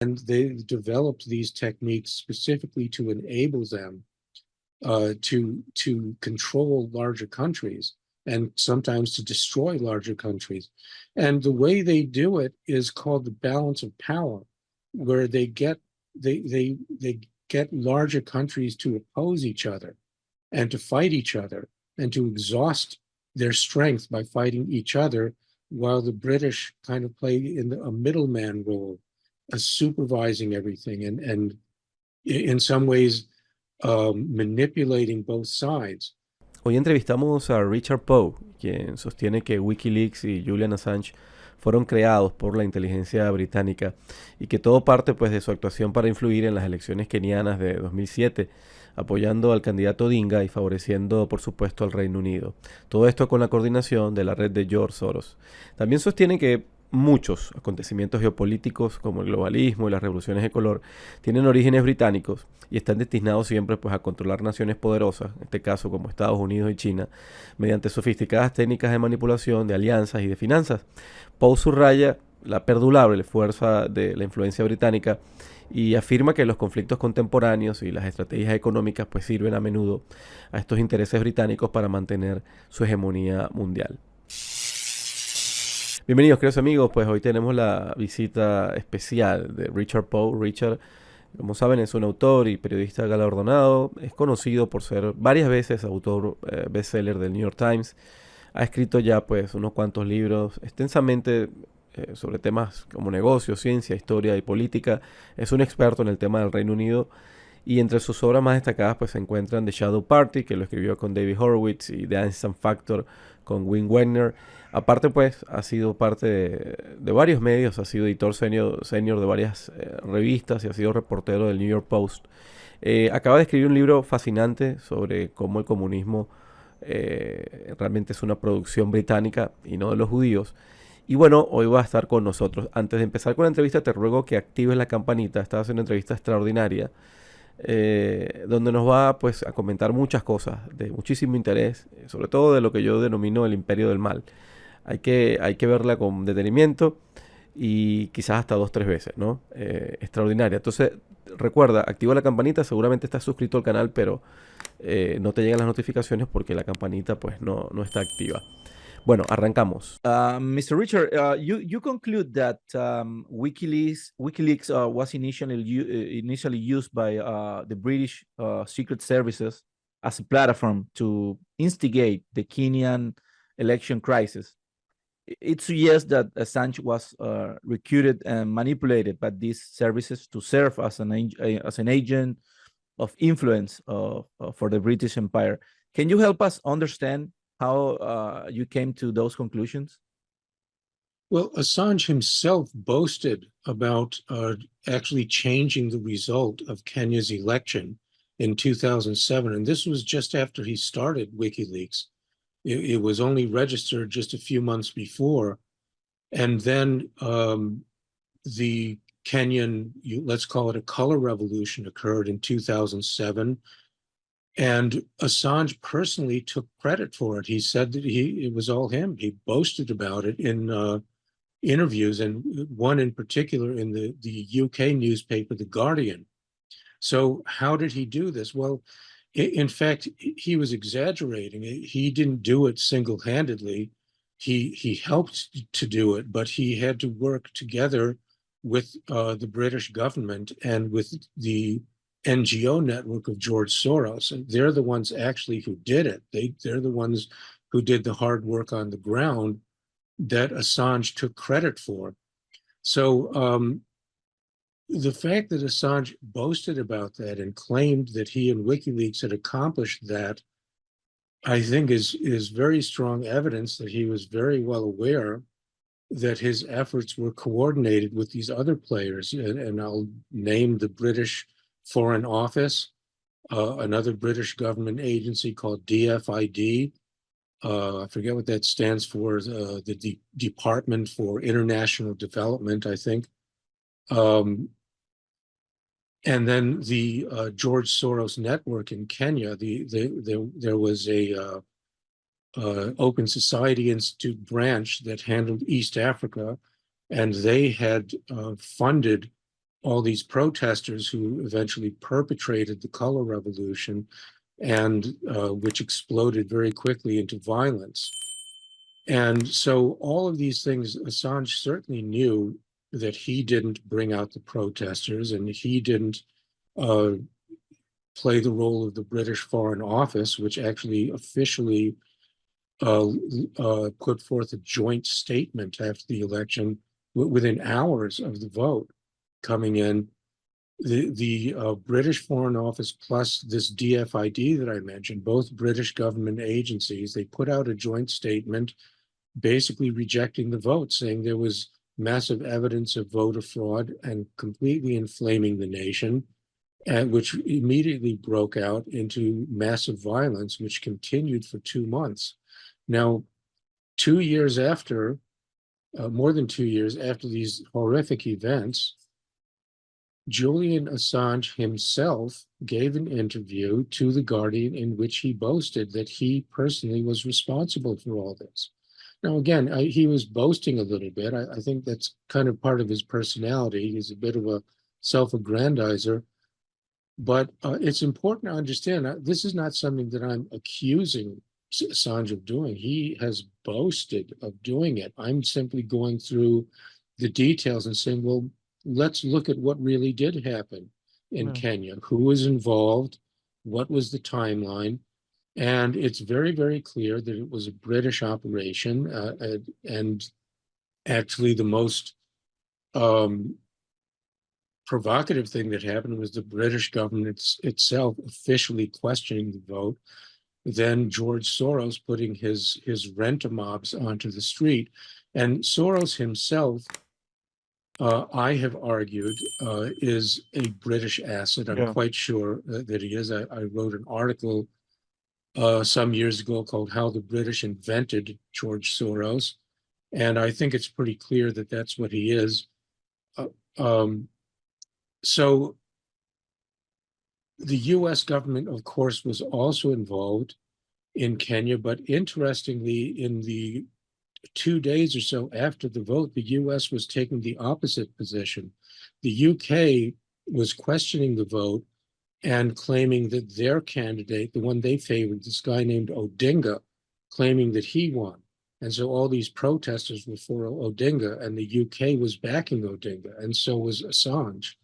And they developed these techniques specifically to enable them to control larger countries and sometimes to destroy larger countries. And the way they do it is called the balance of power, where they get larger countries to oppose each other and to fight each other and to exhaust their strength by fighting each other, while the British kind of play a middleman role, as supervising everything and in some ways manipulating both sides. Hoy entrevistamos a Richard Poe, quien sostiene que Wikileaks y Julian Assange fueron creados por la inteligencia británica y que todo parte pues de su actuación para influir en las elecciones kenianas de 2007, apoyando al candidato Odinga y favoreciendo por supuesto al Reino Unido. Todo esto con la coordinación de la red de George Soros. También sostiene que muchos acontecimientos geopolíticos como el globalismo y las revoluciones de color tienen orígenes británicos y están destinados siempre pues, a controlar naciones poderosas, en este caso como Estados Unidos y China, mediante sofisticadas técnicas de manipulación, de alianzas y de finanzas. Poe subraya la perdurable fuerza de la influencia británica y afirma que los conflictos contemporáneos y las estrategias económicas pues, sirven a menudo a estos intereses británicos para mantener su hegemonía mundial. Bienvenidos, queridos amigos, pues hoy tenemos la visita especial de Richard Poe. Richard, como saben, es un autor y periodista galardonado. Es conocido por ser varias veces autor bestseller del New York Times. Ha escrito ya pues unos cuantos libros extensamente sobre temas como negocios, ciencia, historia y política. Es un experto en el tema del Reino Unido. Y entre sus obras más destacadas pues se encuentran The Shadow Party, que lo escribió con David Horowitz, y The Instant Factor con Wim Wagner. Aparte pues ha sido parte de varios medios, ha sido editor senior de varias revistas y ha sido reportero del New York Post. Acaba de escribir un libro fascinante sobre cómo el comunismo realmente es una producción británica y no de los judíos. Y bueno, hoy va a estar con nosotros. Antes de empezar con la entrevista te ruego que actives la campanita. Esta va a ser una entrevista extraordinaria donde nos va pues a comentar muchas cosas de muchísimo interés, sobre todo de lo que yo denomino el imperio del mal. Hay que verla con detenimiento y quizás hasta 2 o 3 veces, ¿no? Extraordinaria. Entonces, recuerda, activa la campanita, seguramente estás suscrito al canal, pero no te llegan las notificaciones porque la campanita pues no está activa. Bueno, arrancamos. Mr. Richard, you conclude that WikiLeaks was initially used by the British Secret Services as a platform to instigate the Kenyan election crisis. It suggests that Assange was recruited and manipulated by these services to serve as an agent of influence for the British Empire. Can you help us understand how you came to those conclusions? Well, Assange himself boasted about actually changing the result of Kenya's election in 2007. And this was just after he started WikiLeaks. It was only registered just a few months before. And then the Kenyan, let's call it a color revolution, occurred in 2007. And Assange personally took credit for it. He said that it was all him. He boasted about it in interviews, and one in particular in the UK newspaper, The Guardian. So how did he do this? Well, in fact, he was exaggerating. He didn't do it single-handedly. He helped to do it, but he had to work together with the British government and with the NGO network of George Soros. And they're the ones actually who did it. They're the ones who did the hard work on the ground that Assange took credit for. So the fact that Assange boasted about that and claimed that he and WikiLeaks had accomplished that, I think is very strong evidence that he was very well aware that his efforts were coordinated with these other players. And I'll name the British Foreign Office, another British government agency called DFID. I forget what that stands for, the Department for International Development, I think. And then the George Soros Network in Kenya, there was a Open Society Institute branch that handled East Africa, and they had funded all these protesters who eventually perpetrated the color revolution, and which exploded very quickly into violence. And so all of these things, Assange certainly knew that he didn't bring out the protesters, and he didn't uh, play the role of the British Foreign Office, which actually officially put forth a joint statement after the election within hours of the vote coming in. The British Foreign Office plus this DFID that I mentioned, both British government agencies, they put out a joint statement basically rejecting the vote, saying there was massive evidence of voter fraud and completely inflaming the nation, and which immediately broke out into massive violence, which continued for 2 months. Now, 2 years after, more than 2 years after these horrific events, Julian Assange himself gave an interview to The Guardian in which he boasted that he personally was responsible for all this. Now, again, he was boasting a little bit. I think that's kind of part of his personality. He's a bit of a self-aggrandizer. But it's important to understand this is not something that I'm accusing Assange of doing. He has boasted of doing it. I'm simply going through the details and saying, well, let's look at what really did happen in Kenya. Who was involved? What was the timeline? And it's very, very clear that it was a British operation. And actually, the most provocative thing that happened was the British government itself officially questioning the vote. Then George Soros putting his rent-a-mobs onto the street. And Soros himself, I have argued, is a British asset. I'm quite sure that he is. I wrote an article some years ago called How the British Invented George Soros. And I think it's pretty clear that that's what he is. So the US government, of course, was also involved in Kenya, but interestingly, in the 2 days or so after the vote, the US was taking the opposite position. The UK was questioning the vote and claiming that their candidate, the one they favored, this guy named Odinga, claiming that he won. And so all these protesters were for Odinga, and the UK was backing Odinga, and so was Assange.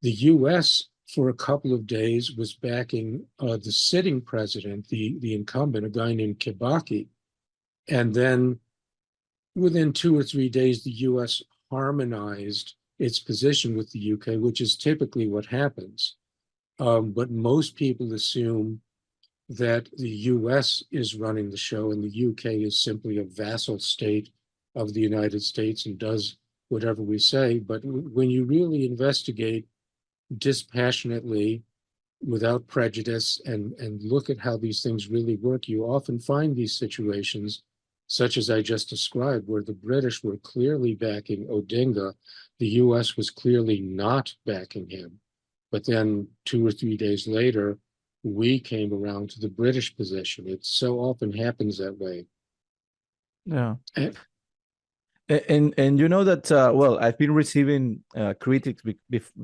The US, for a couple of days, was backing the sitting president, the incumbent, a guy named Kibaki. And then within 2 or 3 days, the US harmonized its position with the UK, which is typically what happens. But most people assume that the US is running the show and the UK is simply a vassal state of the United States and does whatever we say. But when you really investigate dispassionately, without prejudice, and look at how these things really work, you often find these situations, such as I just described, where the British were clearly backing Odinga, the US was clearly not backing him. But then 2 or 3 days later, we came around to the British position. It so often happens that way. Yeah. And you know that, well, I've been receiving critics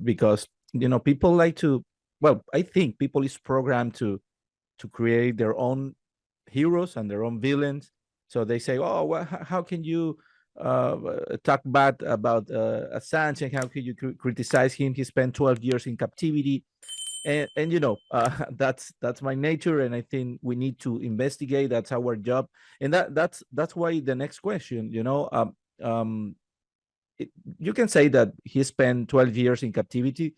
because, you know, people like to, well, I think people is programmed to create their own heroes and their own villains. So they say, oh, well, how can you talk bad about Assange, and how can you criticize him? He spent 12 years in captivity. And you know, that's my nature, and I think we need to investigate. That's our job, and that's why the next question, you know, you can say that he spent 12 years in captivity.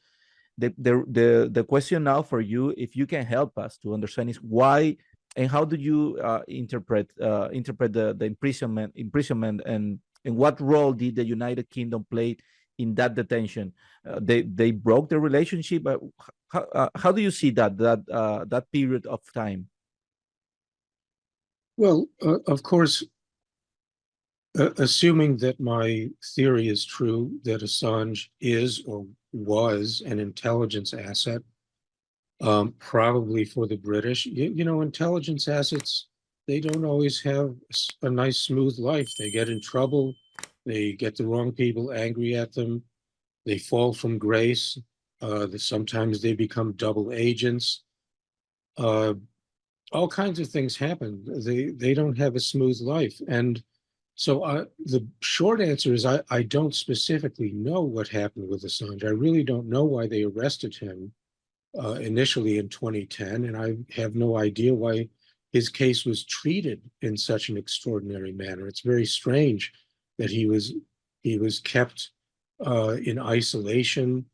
The question now for you, if you can help us to understand, is why and how do you interpret the imprisonment, and what role did the United Kingdom play in that detention? They broke the relationship. How do you see that period of time? Well, of course, assuming that my theory is true, that Assange is or was an intelligence asset, probably for the British. You know, intelligence assets, they don't always have a nice, smooth life. They get in trouble. They get the wrong people angry at them. They fall from grace. Sometimes they become double agents. All kinds of things happen. They don't have a smooth life. And so the short answer is I don't specifically know what happened with Assange. I really don't know why they arrested him initially in 2010, and I have no idea why his case was treated in such an extraordinary manner. It's very strange that he was kept in isolation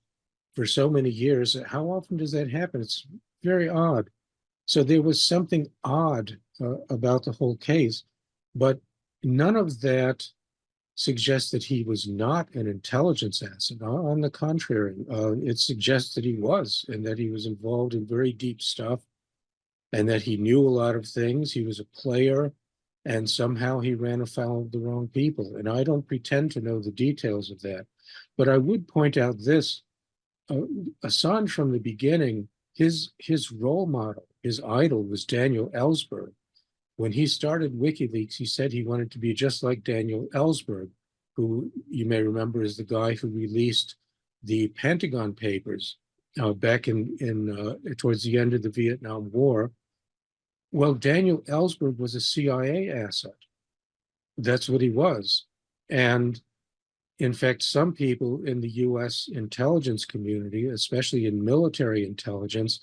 for so many years. How often does that happen? It's very odd. So there was something odd about the whole case, but none of that suggests that he was not an intelligence asset. On the contrary, it suggests that he was, and that he was involved in very deep stuff, and that he knew a lot of things. He was a player, and somehow he ran afoul of the wrong people. And I don't pretend to know the details of that, but I would point out this. Assange from the beginning, his role model, his idol was Daniel Ellsberg. When he started WikiLeaks, he said he wanted to be just like Daniel Ellsberg, who you may remember is the guy who released the Pentagon Papers back towards the end of the Vietnam War. Well, Daniel Ellsberg was a CIA asset. That's what he was. And in fact, some people in the US intelligence community, especially in military intelligence,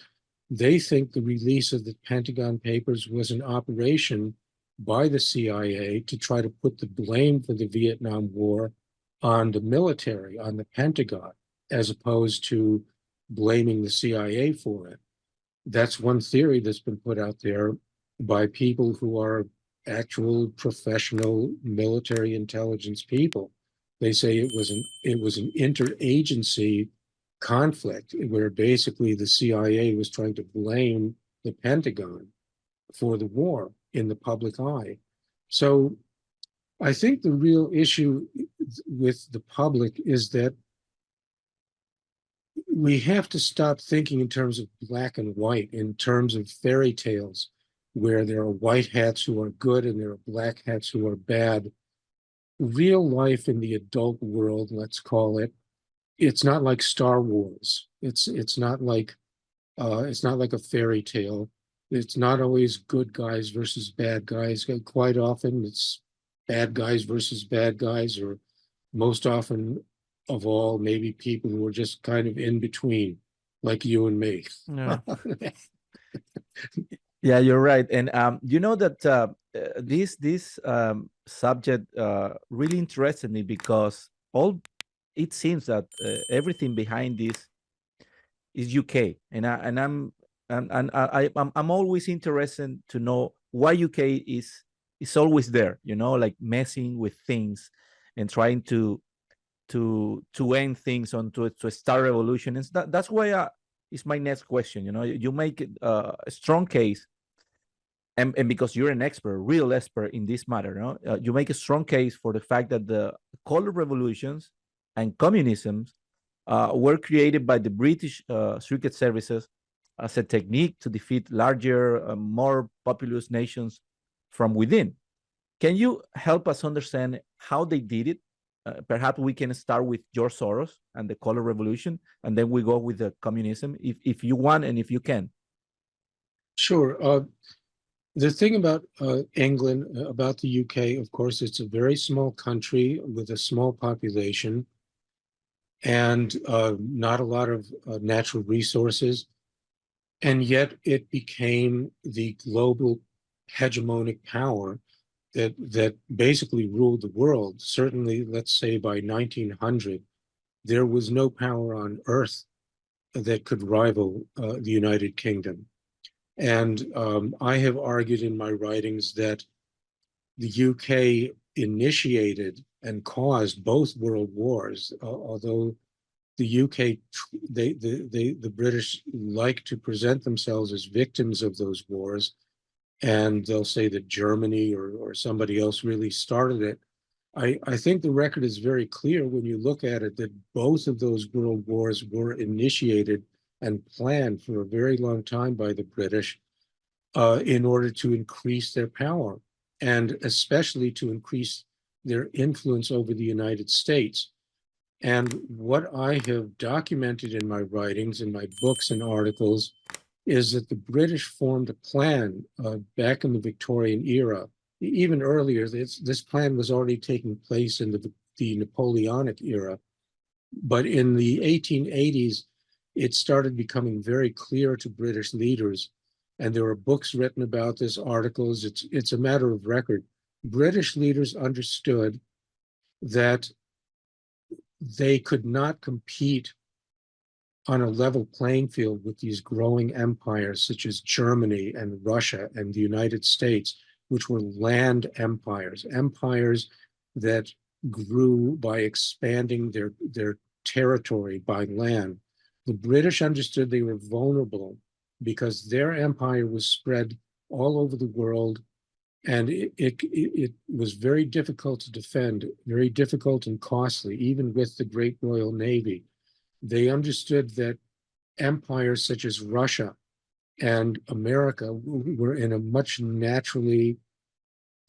they think the release of the Pentagon Papers was an operation by the CIA to try to put the blame for the Vietnam War on the military, on the Pentagon, as opposed to blaming the CIA for it. That's one theory that's been put out there by people who are actual professional military intelligence people. They say it was an interagency conflict where basically the CIA was trying to blame the Pentagon for the war in the public eye. So I think the real issue with the public is that we have to stop thinking in terms of black and white, in terms of fairy tales, where there are white hats who are good and there are black hats who are bad. Real life in the adult world, let's call it, it's not like Star Wars. It's not like a fairy tale. It's not always good guys versus bad guys. Quite often it's bad guys versus bad guys, or most often of all, maybe people who are just kind of in between, like you and me. Yeah. Yeah, you're right. And you know that this subject really interested me because all it seems that everything behind this is UK, and I'm always interested to know why UK is always there. You know, like messing with things and trying to end things to start revolution. And that's why it's my next question. You know, you make a strong case, and because you're an expert, real expert in this matter, no? You make a strong case for the fact that the color revolutions and communism were created by the British secret services as a technique to defeat larger, more populous nations from within. Can you help us understand how they did it? Perhaps we can start with George Soros and the color revolution, and then we go with the communism, if you want and if you can. Sure. The thing about England, about the UK, of course, it's a very small country with a small population and not a lot of natural resources. And yet it became the global hegemonic power that basically ruled the world. Certainly, let's say by 1900, there was no power on earth that could rival the United Kingdom. And I have argued in my writings that the UK initiated and caused both world wars, although the UK, the British like to present themselves as victims of those wars, and they'll say that Germany or somebody else really started it. I think the record is very clear when you look at it that both of those world wars were initiated and planned for a very long time by the British in order to increase their power and especially to increase their influence over the United States. And what I have documented in my writings, in my books and articles, is that the British formed a plan back in the Victorian era. Even earlier, this plan was already taking place in the Napoleonic era. But in the 1880s, it started becoming very clear to British leaders, and there are books written about this, articles. It's a matter of record. British leaders understood that they could not compete on a level playing field with these growing empires such as Germany and Russia and the United States, which were land empires, empires that grew by expanding their territory by land. The British understood they were vulnerable because their empire was spread all over the world, and it was very difficult to defend, very difficult and costly, even with the Great Royal Navy. They understood that empires such as Russia and America were in a much naturally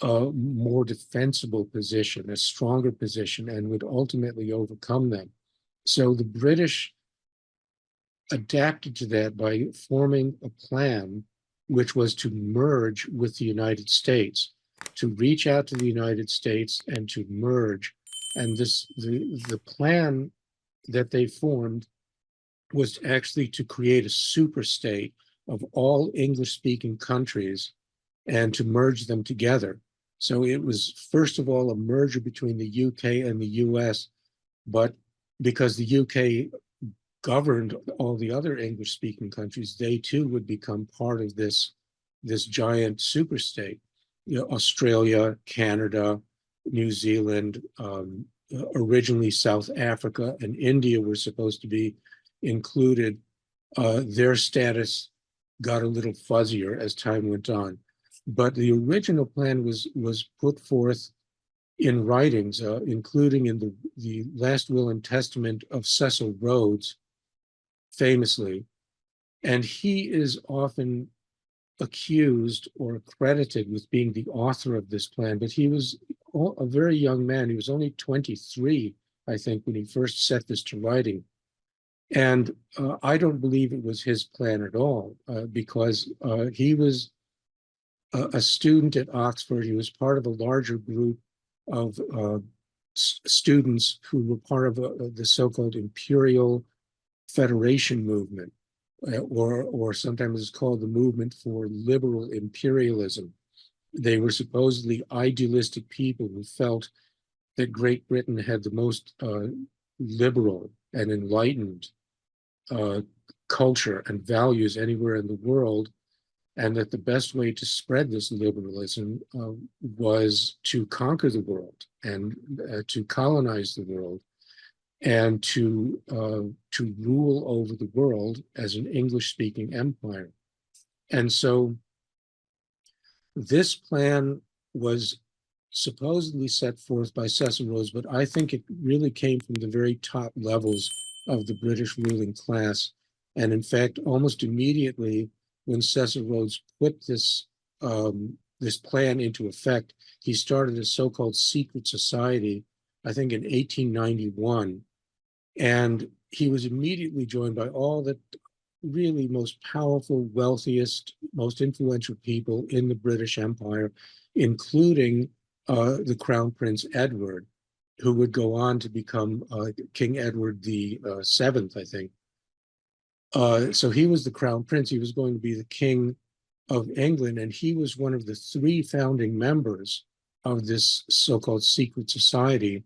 more defensible position, a stronger position, and would ultimately overcome them. So the British adapted to that by forming a plan which was to merge with the United States, to reach out to the United States and to merge. And the plan that they formed was actually to create a super state of all English-speaking countries and to merge them together. So it was, first of all, a merger between the UK and the US, but because the UK governed all the other English-speaking countries, they too would become part of this giant superstate. You know, Australia, Canada, New Zealand, originally South Africa and India were supposed to be included. Their status got a little fuzzier as time went on. But the original plan was put forth in writings, including in the last will and testament of Cecil Rhodes, famously. And he is often accused or credited with being the author of this plan, but he was a very young man. He was only 23, I think, when he first set this to writing. And I don't believe it was his plan at all, because he was a student at Oxford. He was part of a larger group of students who were part of the so-called Imperial Federation movement, or sometimes it's called the Movement for Liberal Imperialism. They were supposedly idealistic people who felt that Great Britain had the most liberal and enlightened culture and values anywhere in the world, and that the best way to spread this liberalism was to conquer the world and to colonize the world and to rule over the world as an English-speaking empire. And so this plan was supposedly set forth by Cecil Rhodes, but I think it really came from the very top levels of the British ruling class. And in fact, almost immediately when Cecil Rhodes put this plan into effect, he started a so-called secret society, I think in 1891. And he was immediately joined by all the really most powerful, wealthiest, most influential people in the British Empire, including the Crown Prince Edward, who would go on to become King Edward the Seventh, I think. So he was the Crown Prince. He was going to be the King of England, and he was one of the three founding members of this so-called secret society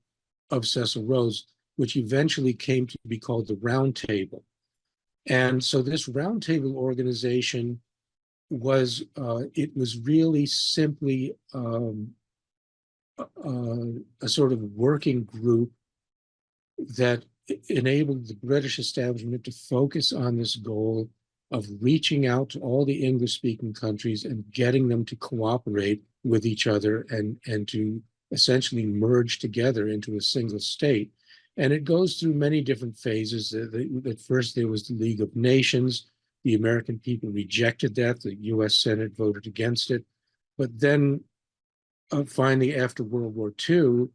of Cecil Rhodes, which eventually came to be called the Round Table. And so this Round Table organization was, it was really simply a sort of working group that enabled the British establishment to focus on this goal of reaching out to all the English-speaking countries and getting them to cooperate with each other and to essentially merge together into a single state. And it goes through many different phases. At first, there was the League of Nations. The American people rejected that. The US Senate voted against it. But then finally, after World War II,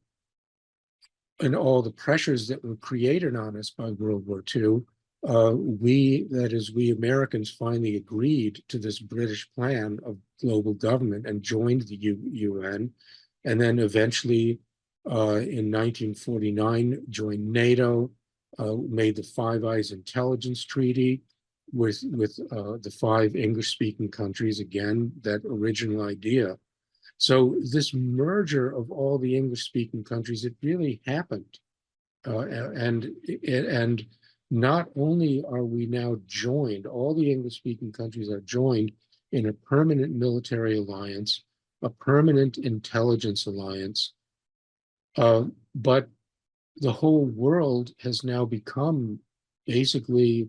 and all the pressures that were created on us by World War II, we Americans finally agreed to this British plan of global government and joined the UN, and then eventually in 1949 joined NATO, made the Five Eyes Intelligence Treaty with the five English-speaking countries, again, that original idea. So this merger of all the English-speaking countries, it really happened. And not only are we now joined, all the English-speaking countries are joined in a permanent military alliance, a permanent intelligence alliance, but the whole world has now become basically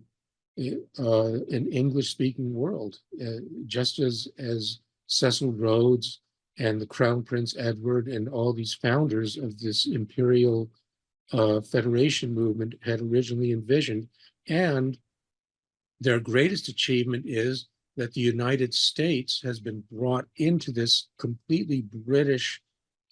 an English-speaking world, just as Cecil Rhodes and the Crown Prince Edward and all these founders of this imperial federation movement had originally envisioned. And their greatest achievement is that the United States has been brought into this completely British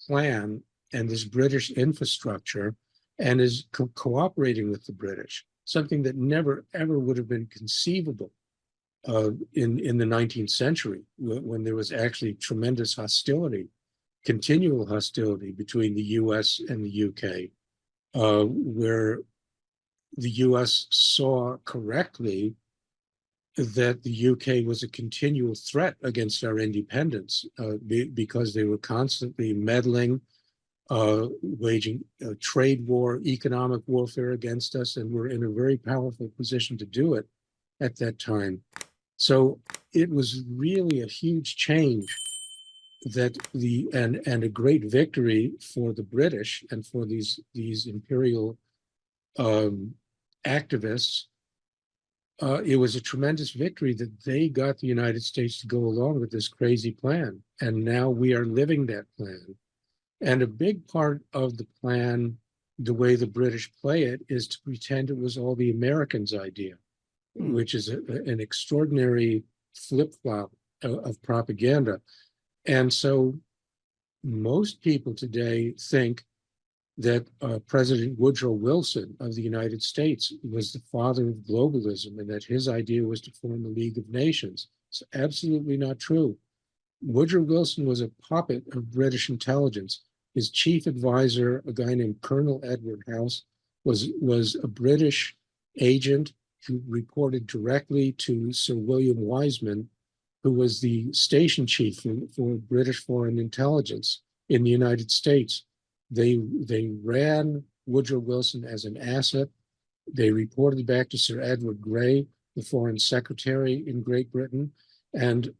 plan and this British infrastructure and is cooperating with the British, something that never, ever would have been conceivable in the 19th century, when there was actually tremendous hostility, continual hostility between the US and the UK, where the US saw correctly that the UK was a continual threat against our independence because they were constantly meddling, waging a trade war, economic warfare against us, and were in a very powerful position to do it at that time. So it was really a huge change that and a great victory for the British and for these imperial activists. It was a tremendous victory that they got the United States to go along with this crazy plan. And now we are living that plan. And a big part of the plan, the way the British play it, is to pretend it was all the Americans' idea, which is an extraordinary flip-flop of propaganda. And so most people today think that President Woodrow Wilson of the United States was the father of globalism and that his idea was to form a League of Nations. It's absolutely not true. Woodrow Wilson was a puppet of British intelligence. His chief advisor, a guy named Colonel Edward House, was a British agent who reported directly to Sir William Wiseman, who was the station chief for British foreign intelligence in the United States. They ran Woodrow Wilson as an asset. They reported back to Sir Edward Grey, the foreign secretary in Great Britain. And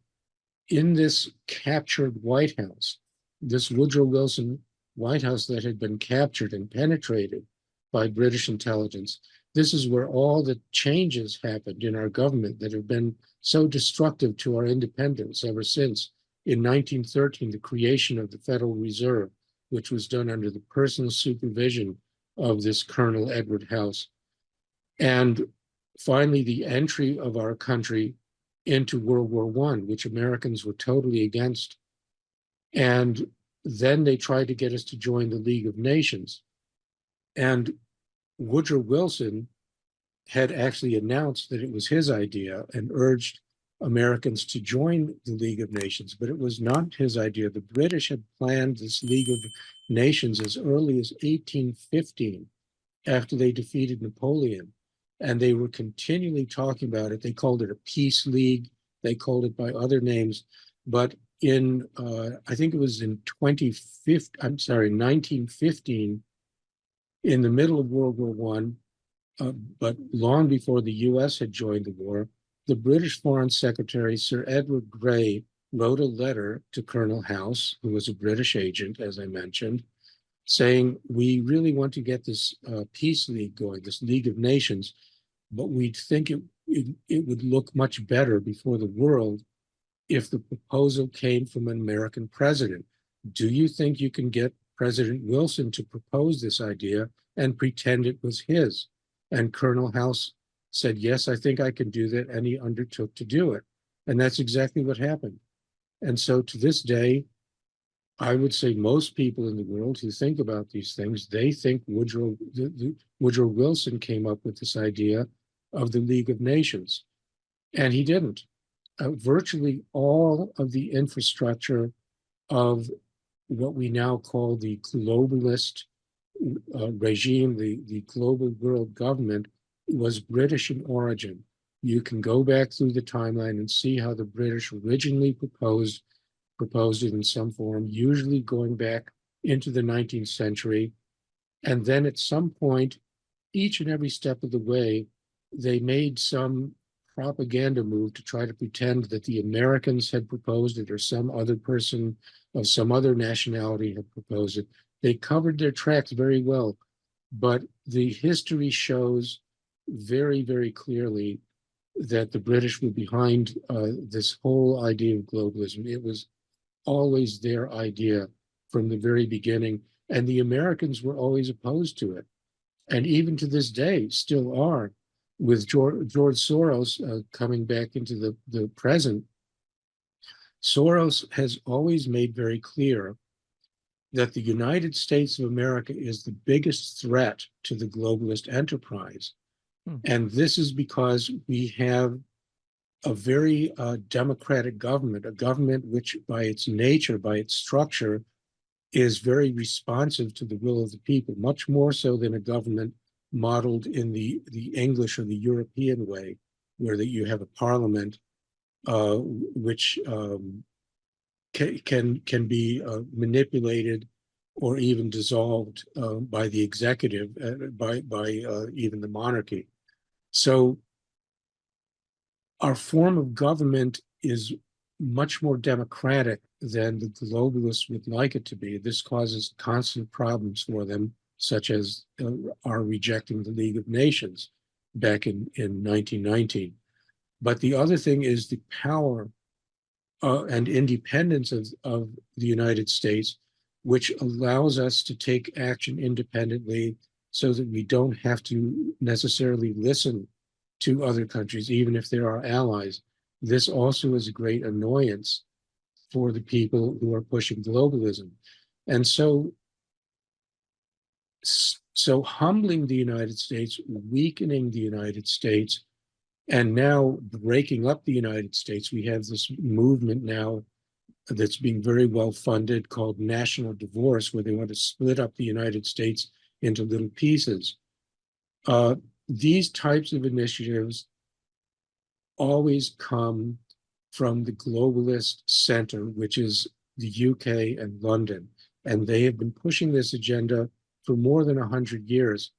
in this captured White House, this Woodrow Wilson White House that had been captured and penetrated by British intelligence, this is where all the changes happened in our government that have been so destructive to our independence ever since. In 1913, the creation of the Federal Reserve, which was done under the personal supervision of this Colonel Edward House. And finally, the entry of our country into World War I, which Americans were totally against. And then they tried to get us to join the League of Nations. And Woodrow Wilson had actually announced that it was his idea and urged Americans to join the League of Nations, but it was not his idea. The British had planned this League of Nations as early as 1815, after they defeated Napoleon. And they were continually talking about it. They called it a peace league. They called it by other names. But in, I think it was in 1915, in the middle of World War I, but long before the US had joined the war, the British Foreign Secretary, Sir Edward Grey, wrote a letter to Colonel House, who was a British agent, as I mentioned, saying, we really want to get this peace league going, this League of Nations, but we think it would look much better before the world if the proposal came from an American president. Do you think you can get President Wilson to propose this idea and pretend it was his? And Colonel House said, yes, I think I can do that. And he undertook to do it. And that's exactly what happened. And so to this day, I would say most people in the world who think about these things, they think Woodrow Wilson came up with this idea of the League of Nations, and he didn't. Virtually all of the infrastructure of what we now call the globalist regime, the global world government, was British in origin. You can go back through the timeline and see how the British originally proposed it in some form, usually going back into the 19th century. And then at some point, each and every step of the way, they made some propaganda move to try to pretend that the Americans had proposed it or some other person of some other nationality had proposed it. They covered their tracks very well, but the history shows very, very clearly that the British were behind this whole idea of globalism. It was always their idea from the very beginning, and the Americans were always opposed to it, and even to this day still are. With George Soros coming back into the present, Soros has always made very clear that the United States of America is the biggest threat to the globalist enterprise. And this is because we have a very democratic government, a government which by its nature, by its structure, is very responsive to the will of the people, much more so than a government modeled in the English or the European way, where you have a parliament which can be manipulated or even dissolved by the executive, by even the monarchy. So our form of government is much more democratic than the globalists would like it to be. This causes constant problems for them, such as our rejecting the League of Nations back in 1919. But the other thing is the power and independence of the United States, which allows us to take action independently so that we don't have to necessarily listen to other countries, even if they're our allies. This also is a great annoyance for the people who are pushing globalism. And so humbling the United States, weakening the United States, and now breaking up the United States, we have this movement now that's being very well funded called national divorce, where they want to split up the United States into little pieces. These types of initiatives always come from the globalist center, which is the UK and London. And they have been pushing this agenda for more than 100 years.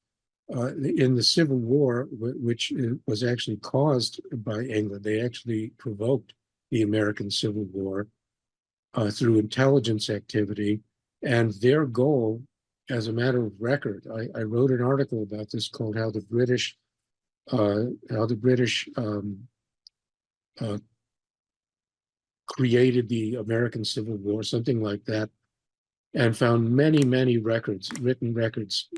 In the Civil War, which was actually caused by England, they actually provoked the American Civil War through intelligence activity. And their goal, as a matter of record, I wrote an article about this called "How the British Created the American Civil War," something like that, and found many, many records, written records,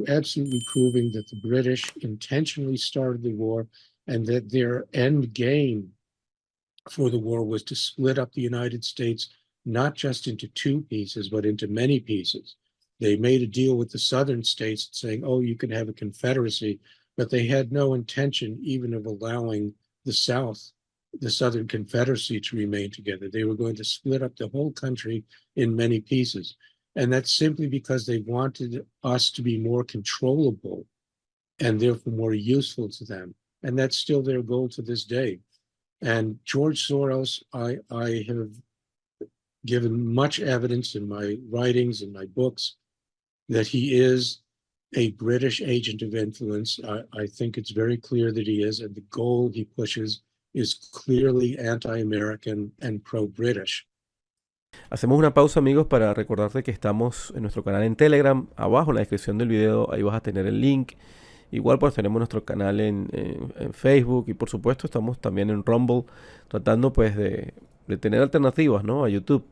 absolutely proving that the British intentionally started the war and that their end game for the war was to split up the United States, not just into two pieces, but into many pieces. They made a deal with the southern states saying, oh, you can have a confederacy, but they had no intention even of allowing the South, the Southern Confederacy, to remain together. They were going to split up the whole country in many pieces. And that's simply because they wanted us to be more controllable and therefore more useful to them. And that's still their goal to this day. And George Soros, I have given much evidence in my writings and my books that he is a British agent of influence. I think it's very clear that he is, and the goal he pushes is clearly anti-American and pro-British. Hacemos una pausa, amigos, para recordarte que estamos en nuestro canal en Telegram. Abajo en la descripción del video, ahí vas a tener el link. Igual pues tenemos nuestro canal en Facebook y por supuesto estamos también en Rumble tratando pues de tener alternativas, ¿no?, a YouTube.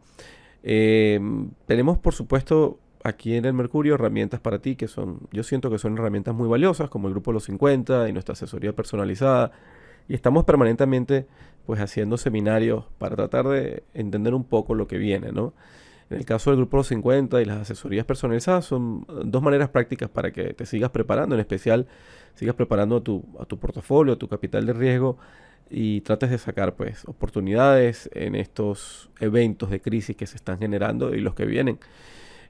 Tenemos por supuesto aquí en el Mercurio herramientas para ti que yo siento que son herramientas muy valiosas, como el grupo de los 50 y nuestra asesoría personalizada. Y estamos permanentemente pues haciendo seminarios para tratar de entender un poco lo que viene, ¿no? En el caso del Grupo 50 y las asesorías personalizadas son dos maneras prácticas para que te sigas preparando, en especial sigas preparando a tu portafolio, a tu capital de riesgo y trates de sacar pues oportunidades en estos eventos de crisis que se están generando y los que vienen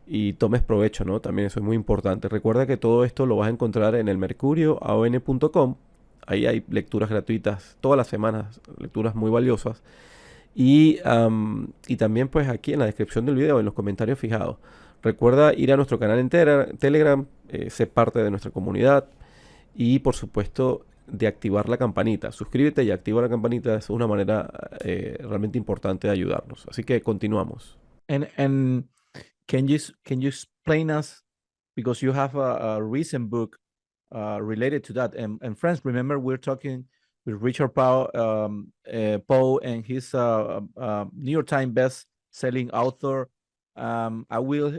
y tomes provecho, ¿no? También eso es muy importante. Recuerda que todo esto lo vas a encontrar en el mercurio.com. Ahí hay lecturas gratuitas todas las semanas, lecturas muy valiosas. Y también pues aquí en la descripción del video, en los comentarios fijados. Recuerda ir a nuestro canal en Telegram, ser parte de nuestra comunidad y por supuesto de activar la campanita. Suscríbete y activa la campanita, es una manera realmente importante de ayudarnos. Así que continuamos. And can you explain us, because you have a recent book related to that, and friends, remember we're talking with Richard Poe, and he's New York Times best-selling author. I will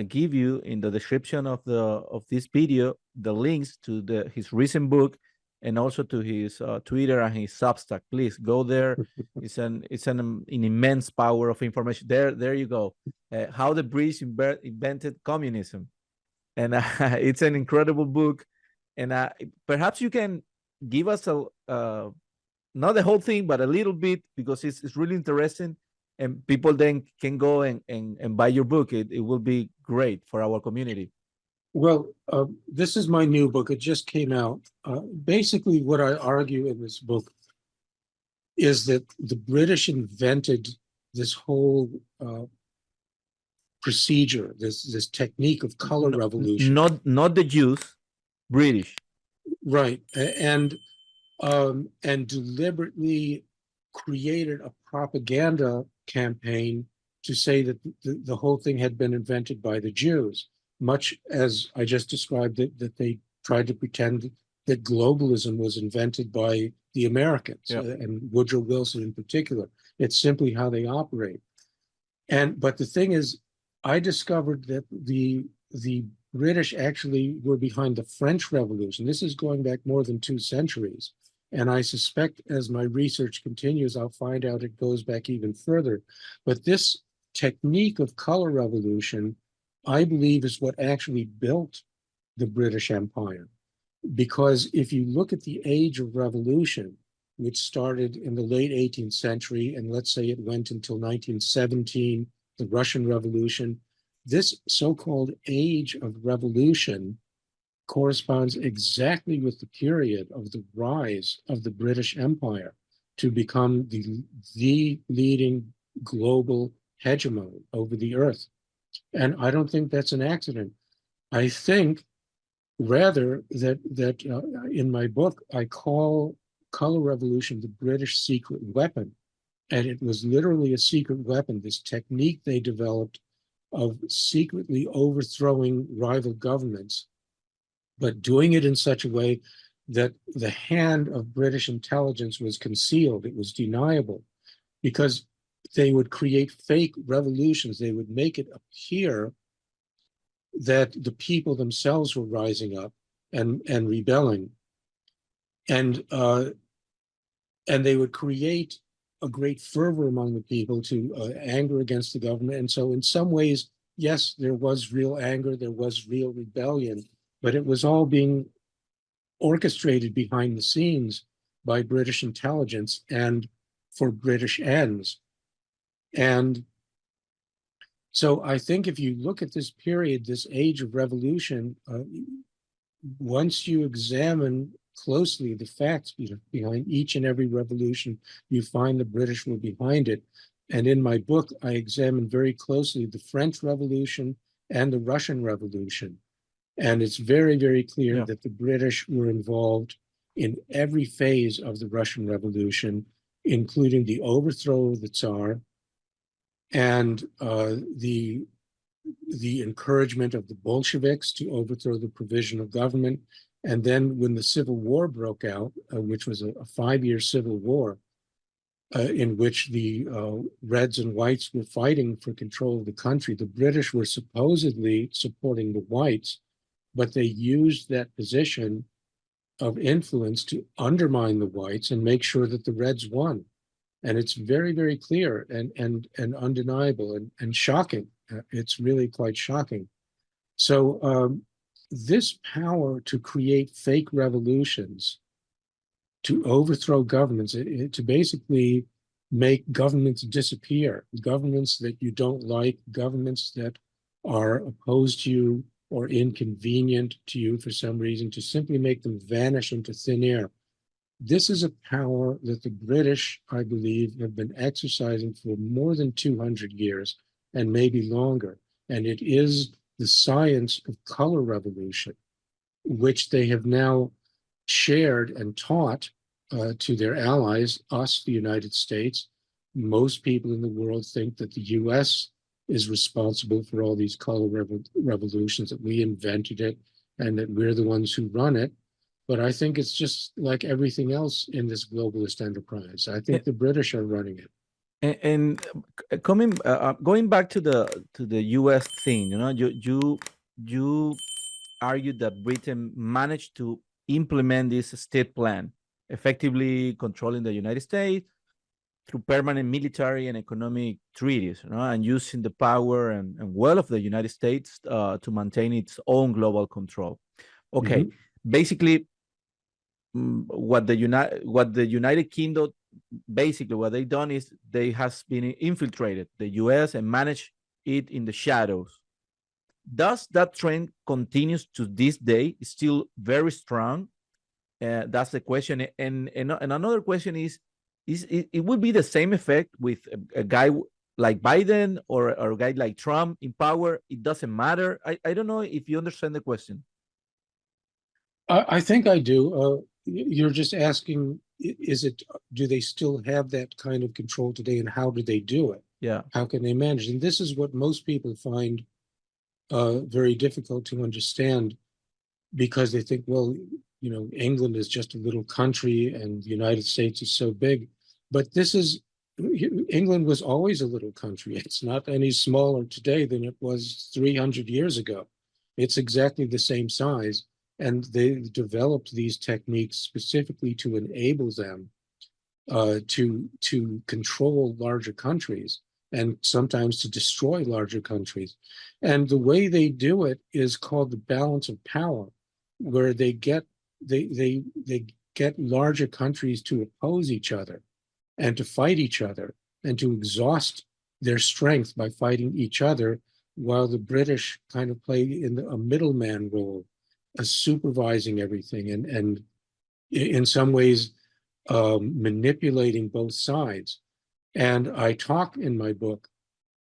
give you in the description of this video the links to his recent book and also to his Twitter and his Substack. Please go there. It's an immense power of information. There you go. How the British invented communism, and it's an incredible book. And perhaps you can give us not the whole thing, but a little bit, because it's really interesting, and people then can go and buy your book. It will be great for our community. Well, this is my new book. It just came out. Basically, what I argue in this book is that the British invented this whole procedure, this technique of color revolution. Not the Jews, British. Right, and deliberately created a propaganda campaign to say that the whole thing had been invented by the Jews, much as I just described that they tried to pretend that globalism was invented by the Americans, and Woodrow Wilson in particular. It's simply how they operate. But the thing is, I discovered that the British actually were behind the French Revolution. This is going back more than 2 centuries. And I suspect as my research continues, I'll find out it goes back even further. But this technique of color revolution, I believe, is what actually built the British Empire. Because if you look at the age of revolution, which started in the late 18th century, and let's say it went until 1917, the Russian Revolution, this so-called age of revolution corresponds exactly with the period of the rise of the British Empire to become the leading global hegemon over the earth. And I don't think that's an accident. I think rather that in my book, I call color revolution the British secret weapon. And it was literally a secret weapon, this technique they developed of secretly overthrowing rival governments, but doing it in such a way that the hand of British intelligence was concealed. It was deniable, because they would create fake revolutions. They would make it appear that the people themselves were rising up and rebelling. And they would create a great fervor among the people to anger against the government. And so in some ways, yes, there was real anger, there was real rebellion, but it was all being orchestrated behind the scenes by British intelligence and for British ends. And so I think if you look at this period, this age of revolution, once you examine closely the facts behind each and every revolution, you find the British were behind it. And in my book, I examine very closely the French Revolution and the Russian Revolution. And it's very, very clear that the British were involved in every phase of the Russian Revolution, including the overthrow of the Tsar and the encouragement of the Bolsheviks to overthrow the provisional government. And then when the Civil War broke out, which was a 5-year civil war, in which the Reds and Whites were fighting for control of the country, the British were supposedly supporting the Whites, but they used that position of influence to undermine the Whites and make sure that the Reds won. And it's very, very clear and undeniable and shocking. It's really quite shocking. So this power to create fake revolutions, to overthrow governments, to basically make governments disappear, governments that you don't like, governments that are opposed to you or inconvenient to you for some reason, to simply make them vanish into thin air. This is a power that the British, I believe, have been exercising for more than 200 years and maybe longer. And it is the science of color revolution, which they have now shared and taught to their allies, us, the United States. Most people in the world think that the US is responsible for all these color revolutions, that we invented it and that we're the ones who run it. But I think it's just like everything else in this globalist enterprise. I think the British are running it. And going back to the U.S. thing, you argued that Britain managed to implement this state plan, effectively controlling the United States through permanent military and economic treaties, and using the power and wealth of the United States to maintain its own global control. Okay, basically, what the United Kingdom, basically what they done is they has been infiltrated the US and managed it in the shadows. Does that trend continues to this day? It's still very strong. That's the question. And another question is it would be the same effect with a guy like Biden or a guy like Trump in power? It doesn't matter. I don't know if you understand the question. I think I do. You're just asking, do they still have that kind of control today, and how do they do it? Yeah. How can they manage? And this is what most people find very difficult to understand, because they think, well, England is just a little country and the United States is so big. But England was always a little country. It's not any smaller today than it was 300 years ago. It's exactly the same size. And they developed these techniques specifically to enable them to control larger countries and sometimes to destroy larger countries. And the way they do it is called the balance of power, where they get larger countries to oppose each other and to fight each other and to exhaust their strength by fighting each other, while the British kind of play in a middleman role, supervising everything and in some ways manipulating both sides. And I talk in my book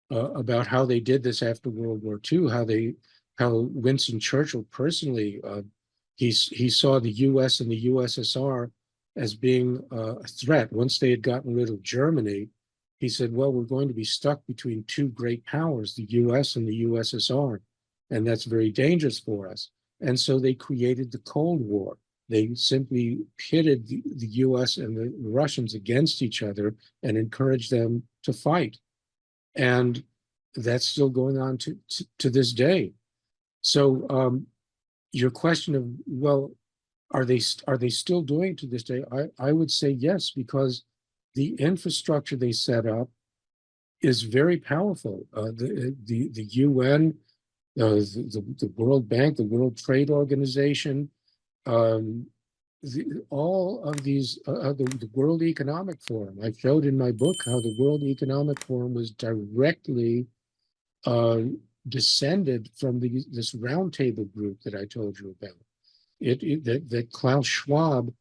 about how they did this after World War II, how Winston Churchill personally, he saw the US and the USSR as being a threat. Once they had gotten rid of Germany, he said, well, we're going to be stuck between two great powers, the US and the USSR, and that's very dangerous for us. And so they created the Cold War. They simply pitted the US and the Russians against each other and encouraged them to fight. And that's still going on to this day. So your question of, well, are they still doing it to this day? I would say yes, because the infrastructure they set up is very powerful. The UN, the World Bank, the World Trade Organization, all of these, the World Economic Forum. I showed in my book how the World Economic Forum was directly descended from this roundtable group that I told you about. That Klaus Schwab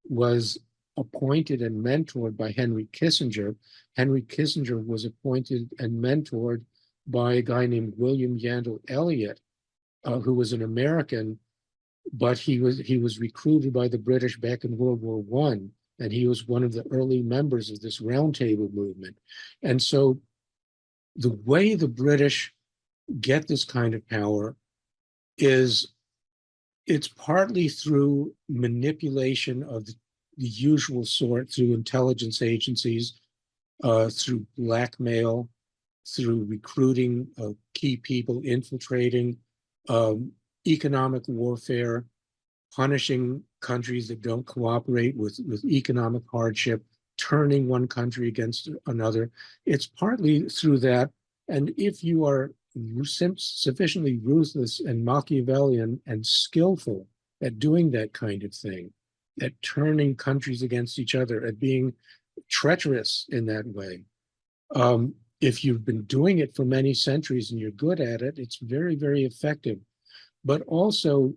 was appointed and mentored by Henry Kissinger. Henry Kissinger was appointed and mentored by a guy named William Yandell Elliott, who was an American, but he was recruited by the British back in World War I, and he was one of the early members of this roundtable movement. And so the way the British get this kind of power is it's partly through manipulation of the usual sort, through intelligence agencies, through blackmail, through recruiting key people, infiltrating, economic warfare, punishing countries that don't cooperate with economic hardship, turning one country against another. It's partly through that. And if you are sufficiently ruthless and Machiavellian and skillful at doing that kind of thing, at turning countries against each other, at being treacherous in that way, if you've been doing it for many centuries and you're good at it, it's very, very effective. But also,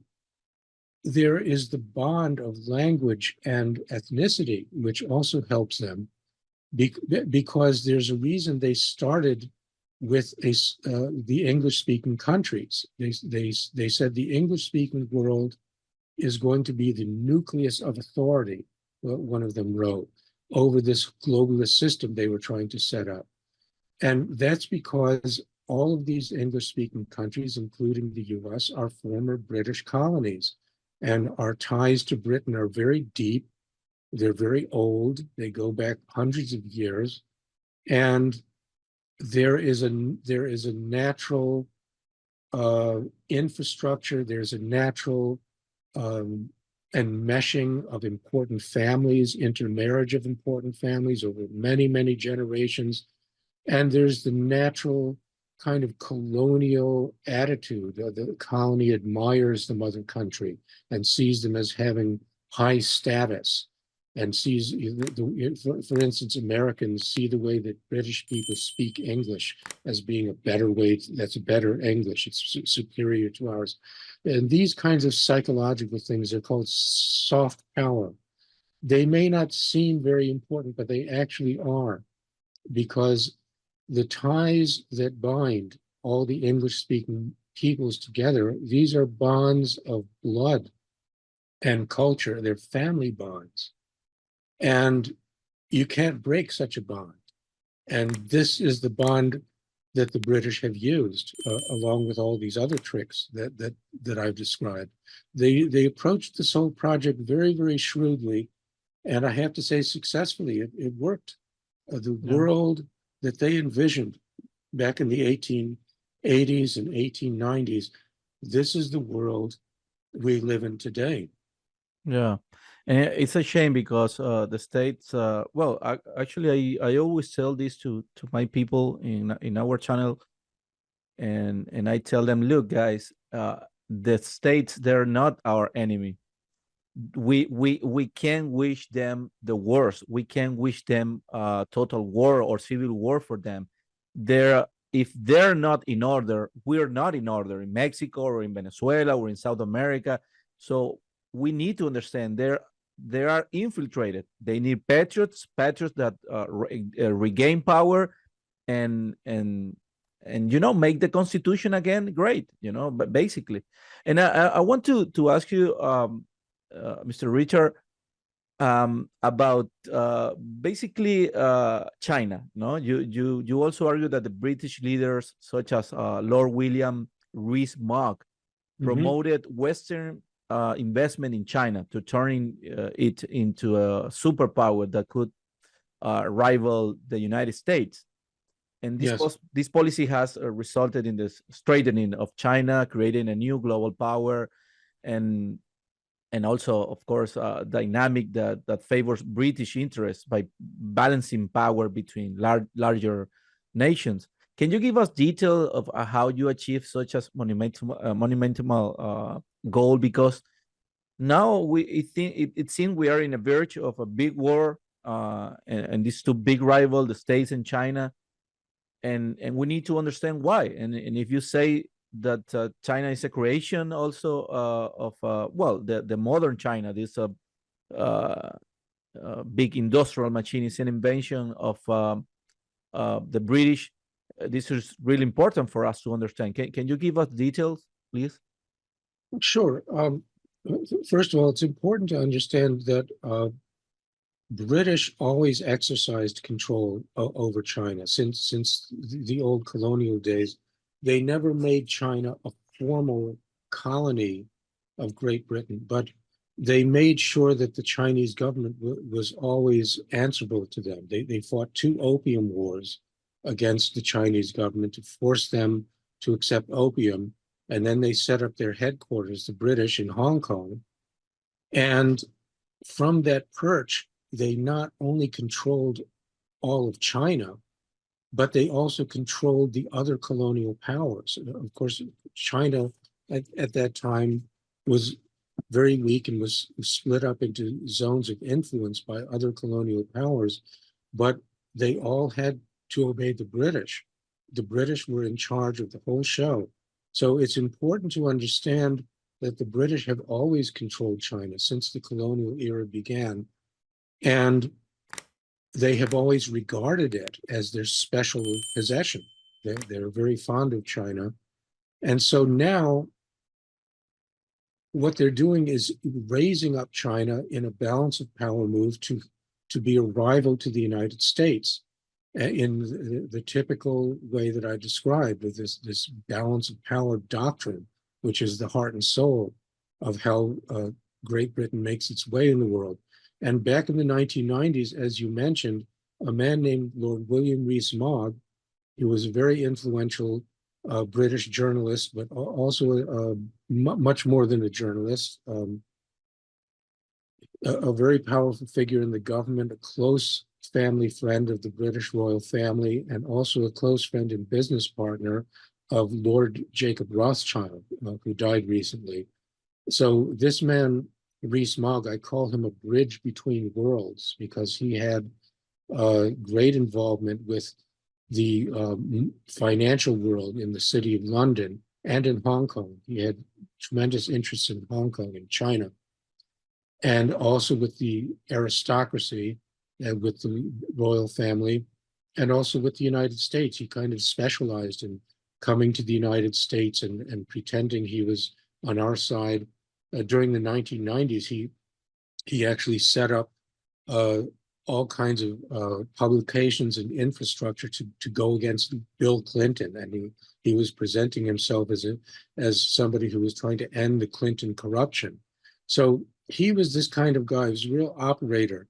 there is the bond of language and ethnicity, which also helps them, because there's a reason they started with the English-speaking countries. They said the English-speaking world is going to be the nucleus of authority, one of them wrote, over this globalist system they were trying to set up. And that's because all of these English-speaking countries, including the US, are former British colonies. And our ties to Britain are very deep. They're very old. They go back hundreds of years. And there is a natural infrastructure. There's a natural enmeshing of important families, intermarriage of important families over many, many generations. And there's the natural kind of colonial attitude. The colony admires the mother country and sees them as having high status, and sees, for instance, Americans see the way that British people speak English as being a better way, that's a better English, it's superior to ours. And these kinds of psychological things are called soft power. They may not seem very important, but they actually are, because the ties that bind all the English-speaking peoples together, these are bonds of blood and culture. They're family bonds. And you can't break such a bond. And this is the bond that the British have used, along with all these other tricks that I've described. They approached this whole project very, very shrewdly, and I have to say successfully. It worked. The world that they envisioned back in the 1880s and 1890s, this is the world we live in today. Yeah, and it's a shame because the states. Well, actually, I always tell this to my people in our channel, and I tell them, look, guys, the states, they're not our enemy. We can wish them the worst. We can wish them total war or civil war for them. If they're not in order, we're not in order in Mexico or in Venezuela or in South America. So we need to understand they are infiltrated. They need patriots that regain power and make the Constitution again great. But basically, and I want to ask you, Mr. Richard, about basically China. No, you also argue that the British leaders, such as Lord William Rees-Mogg, promoted Western investment in China to turn it into a superpower that could rival the United States. And this policy has resulted in the straightening of China, creating a new global power, and also, of course, dynamic that favors British interests by balancing power between larger nations. Can you give us detail of how you achieve such a monumental goal? Because now it seems we are in the verge of a big war, and these two big rivals, the States and China, and we need to understand why. And if you say that China is a creation also of the modern China, this big industrial machine is an invention of the British. This is really important for us to understand. Can you give us details, please? Sure. First of all, it's important to understand that British always exercised control over China since the old colonial days. They never made China a formal colony of Great Britain, but they made sure that the Chinese government was always answerable to them. They fought 2 opium wars against the Chinese government to force them to accept opium. And then they set up their headquarters, the British, in Hong Kong. And from that perch, they not only controlled all of China, but they also controlled the other colonial powers. Of course, China at that time was very weak and was split up into zones of influence by other colonial powers, but they all had to obey the British. The British were in charge of the whole show. So it's important to understand that the British have always controlled China since the colonial era began. And they have always regarded it as their special possession. They're very fond of China. And so now what they're doing is raising up China in a balance of power move to be a rival to the United States in the typical way that I described, with this balance of power doctrine, which is the heart and soul of how Great Britain makes its way in the world. And back in the 1990s, as you mentioned, a man named Lord William Rees-Mogg, who was a very influential British journalist, but also much more than a journalist, a very powerful figure in the government, a close family friend of the British royal family, and also a close friend and business partner of Lord Jacob Rothschild, who died recently. So this man, Rees-Mogg, I call him a bridge between worlds, because he had great involvement with the financial world in the city of London and in Hong Kong. He had tremendous interest in Hong Kong and China, and also with the aristocracy and with the royal family, and also with the United States. He kind of specialized in coming to the United States and pretending he was on our side. During the 1990s, he actually set up all kinds of publications and infrastructure to go against Bill Clinton, and he was presenting himself as somebody who was trying to end the Clinton corruption. So he was this kind of guy. He was a real operator,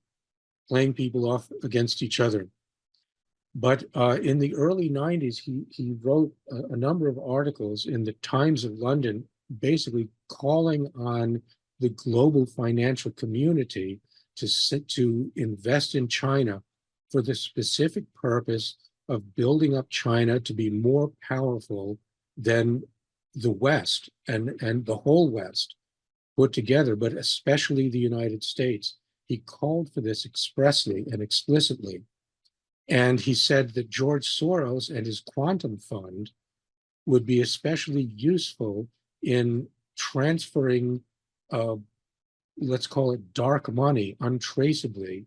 playing people off against each other. But in the early 90s, he wrote a number of articles in the Times of London, basically calling on the global financial community to invest in China for the specific purpose of building up China to be more powerful than the West and the whole West put together, but especially the United States. He called for this expressly and explicitly. And he said that George Soros and his quantum fund would be especially useful in transferring, let's call it dark money, untraceably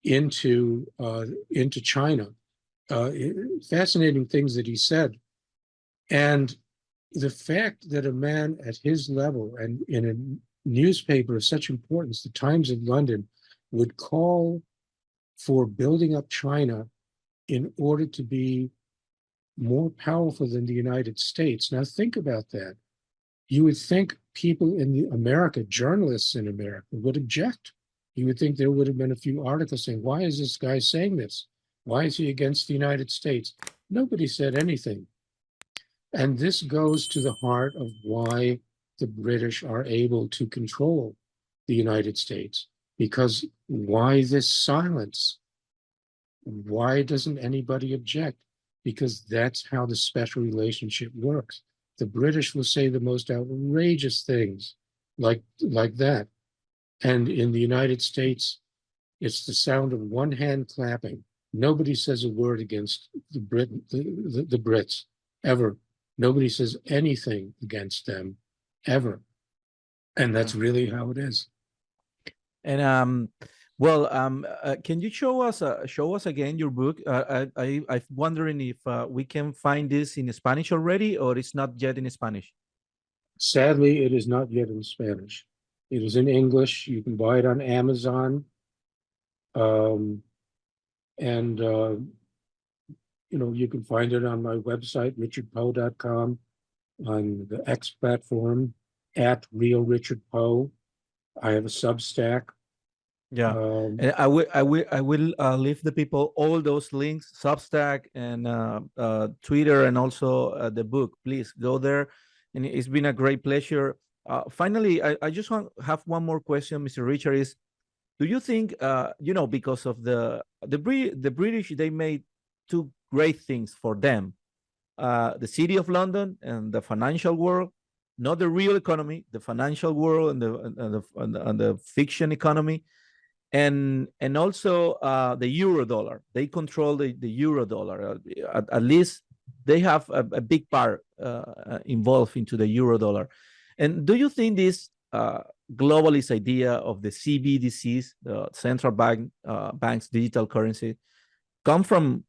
into China. Fascinating things that he said. And the fact that a man at his level and in a newspaper of such importance, the Times of London, would call for building up China in order to be more powerful than the United States. Now think about that. You would think people in America, journalists in America, would object. You would think there would have been a few articles saying, why is this guy saying this? Why is he against the United States? Nobody said anything. And this goes to the heart of why the British are able to control the United States. Because why this silence? Why doesn't anybody object? Because that's how the special relationship works. The British will say the most outrageous things like that. And in the United States, it's the sound of one hand clapping. Nobody says a word against the Brits, ever. Nobody says anything against them, ever. And that's really how it is. And can you show us again your book? I'm wondering if we can find this in Spanish already, or it's not yet in Spanish. Sadly, it is not yet in Spanish. It is in English. You can buy it on Amazon. You can find it on my website, richardpoe.com, on the X platform, @RealRichardPoe. I have a Substack. Yeah, and I will leave the people all those links, Substack and Twitter, and also the book. Please go there, and it's been a great pleasure. Finally, I just have one more question, Mr. Richard. Is Do you think, because of the British, they made two great things for them: the city of London and the financial world, not the real economy, the financial world and the fiction economy, and also the euro-dollar. They control the euro-dollar. At least they have a big part involved into the euro-dollar. And do you think this globalist idea of the CBDCs, the central bank's digital currency, come from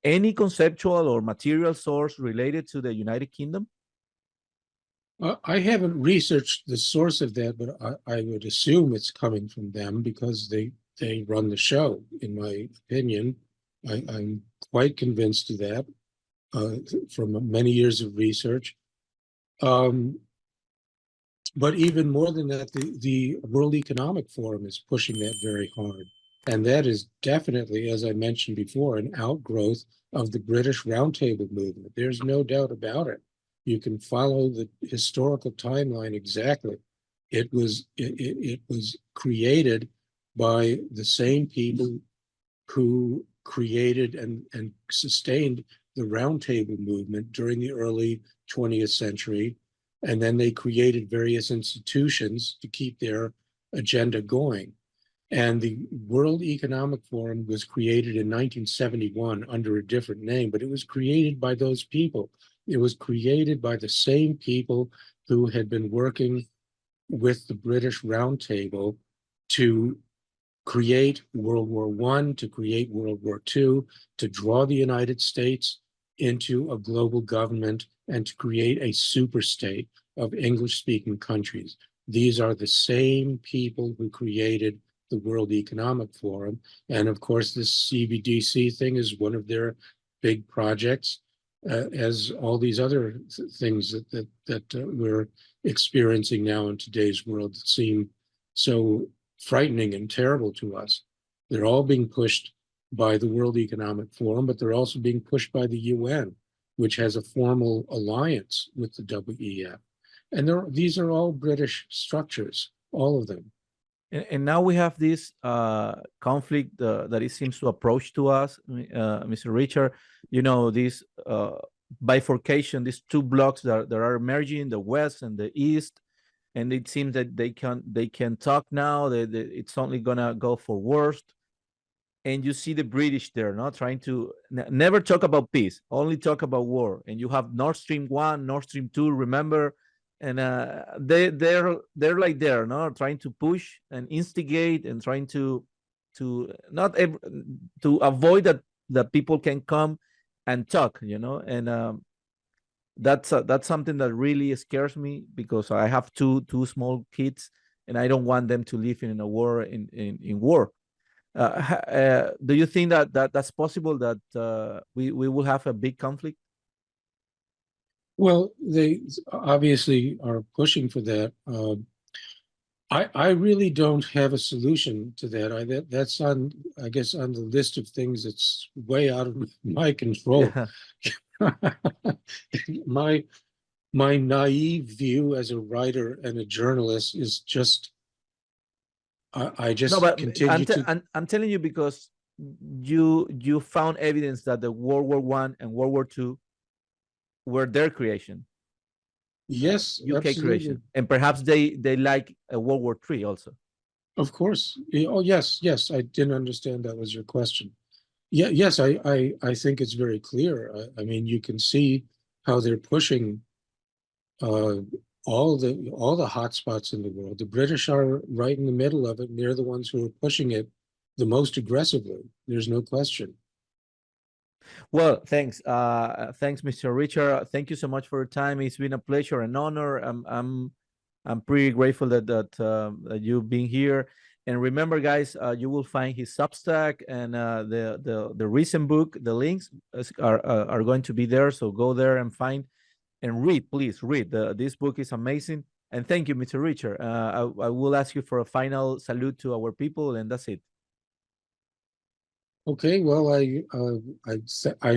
any conceptual or material source related to the United Kingdom? I haven't researched the source of that, but I would assume it's coming from them because they run the show, in my opinion. I'm quite convinced of that from many years of research. But even more than that, the World Economic Forum is pushing that very hard. And that is definitely, as I mentioned before, an outgrowth of the British Roundtable movement. There's no doubt about it. You can follow the historical timeline exactly. It was created by the same people who created and sustained the Roundtable movement during the early 20th century. And then they created various institutions to keep their agenda going. And the World Economic Forum was created in 1971 under a different name, but it was created by those people. It was created by the same people who had been working with the British Roundtable to create World War I, to create World War II, to draw the United States into a global government and to create a super state of English-speaking countries. These are the same people who created the World Economic Forum. And of course, this CBDC thing is one of their big projects, as all these other things that we're experiencing now in today's world that seem so frightening and terrible to us. They're all being pushed by the World Economic Forum, but they're also being pushed by the UN, which has a formal alliance with the WEF. And these are all British structures, all of them. And now we have this conflict that it seems to approach to us, Mr. Richard. This bifurcation, these two blocks that are emerging, the West and the East, and it seems that they can talk now. It's only gonna go for worst. And you see the British there, not trying to never talk about peace, only talk about war. And you have Nord Stream 1, Nord Stream 2, remember? And they're like there, no, trying to push and instigate and trying to avoid that people can come and talk, and that's something that really scares me, because I have two small kids and I don't want them to live in a war in war. Do you think that's possible, that we will have a big conflict? Well, they obviously are pushing for that. I really don't have a solution to that. That's on, I guess, on the list of things that's way out of my control. Yeah. My naive view as a writer and a journalist is just, I just No, but continue I'm telling you, because you found evidence that the World War I and World War II were their creation. Yes, UK absolutely. creation, and perhaps they like a World War III also. Of course. Oh, yes. I didn't understand that was your question. Yeah, yes, I think it's very clear. I mean, you can see how they're pushing all the hot spots in the world. The British are right in the middle of it, and they're the ones who are pushing it the most aggressively. There's no question. Well, thanks, Mr. Richard. Thank you so much for your time. It's been a pleasure and honor. I'm pretty grateful that you've been here. And remember, guys, you will find his Substack and the recent book. The links are going to be there, so go there and find and read. Please read. This book is amazing. And thank you, Mr. Richard. I will ask you for a final salute to our people, and that's it. Okay, well, I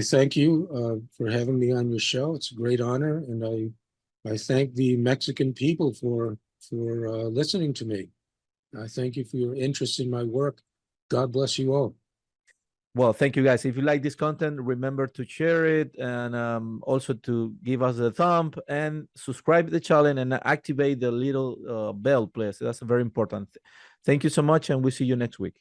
thank you for having me on your show. It's a great honor, and I thank the Mexican people for listening to me. I thank you for your interest in my work. God bless you all. Well, thank you guys. If you like this content, remember to share it and also to give us a thumb and subscribe to the channel and activate the little bell, please. That's very important. Thank you so much, and we'll see you next week.